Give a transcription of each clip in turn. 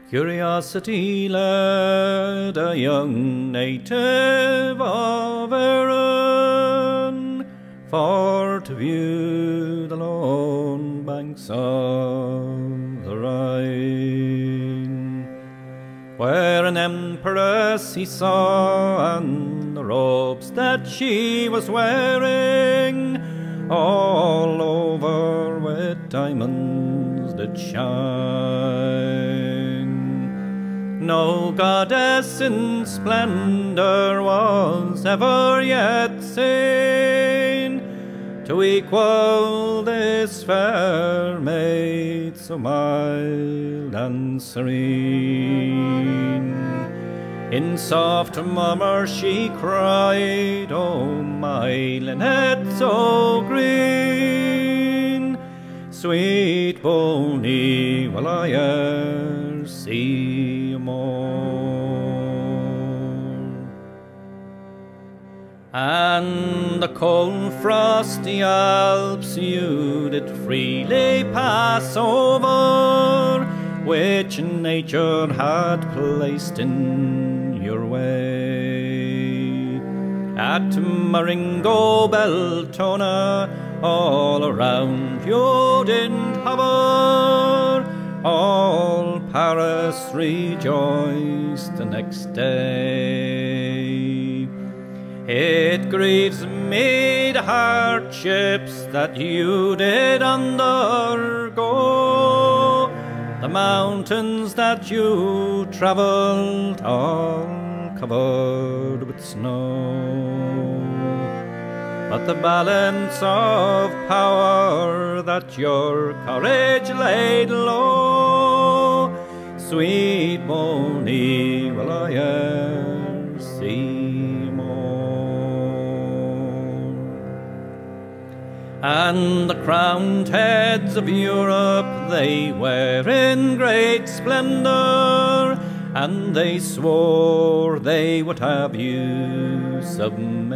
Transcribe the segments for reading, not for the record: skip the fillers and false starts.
Curiosity led a young native of Erin for to view the lone banks of the Rhine, where an empress he saw, and the robes that she was wearing all over with diamonds did shine. No goddess in splendor was ever yet seen to equal this fair maid so mild and serene. In soft murmur she cried, "Oh, my linnet so green, sweet Bonnie, will I e'er see more?" And the cold frosty Alps you did freely pass over, which nature had placed in your way. At Marengo, Beltona, all around you did hover, all Paris rejoiced the next day. It grieves me the hardships that you did undergo, the mountains that you travelled all covered with snow, but the balance of power that your courage laid low, sweet Bonnie, will I e'er see more? And the crowned heads of Europe, they were in great splendour, and they swore they would have you submit.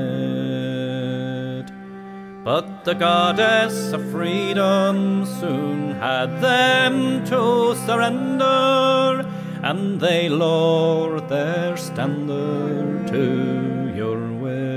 But the goddess of freedom soon had them to surrender, and they lowered their standard to your wit.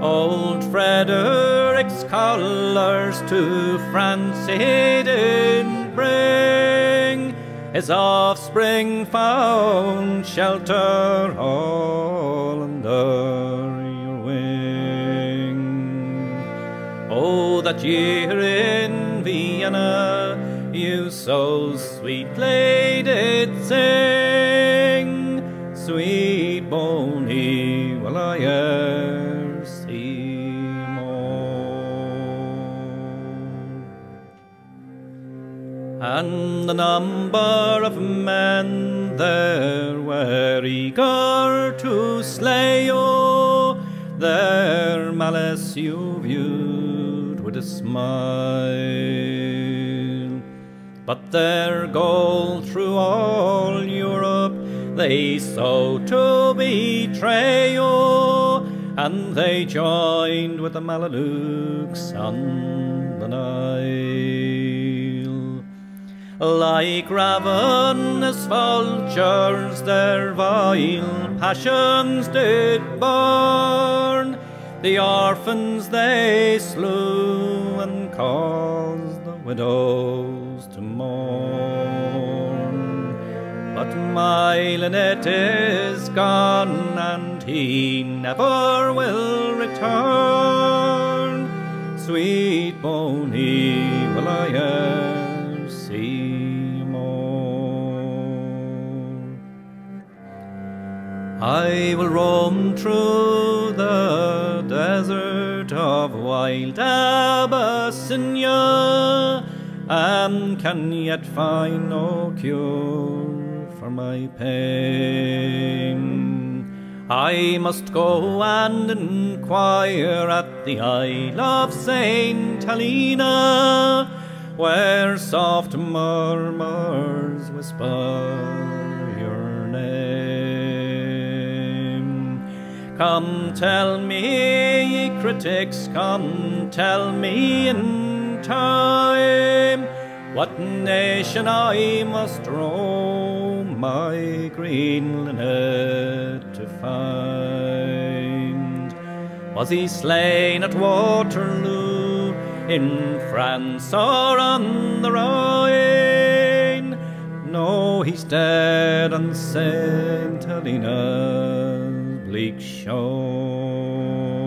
Old Frederick's colours to France he did bring, his offspring found shelter all under your wing. Oh, that year in Vienna you so sweetly did sing, sweet Bonnie, will I e'er see more? And the number of men there were eager to slay you, their malice you viewed with a smile, but their goal through all Europe they sought to betray you, and they joined with the Mamelukes on the Nile. Like ravenous vultures their vile passions did burn, the orphans they slew and caused the widows to mourn. But my Linnet is gone, and he never will return, sweet Bonnie, will I e'er see more? I will roam through the desert of wild Abyssinia, and can yet find no cure for my pain. I must go and inquire at the Isle of St. Helena, where soft murmurs whisper your name. Come tell me, ye critics, come tell me in time, What nation I must roam my green linnet to find? Was he slain at Waterloo, in France or on the Rhine? No, he's dead on St. Helena's bleak shore.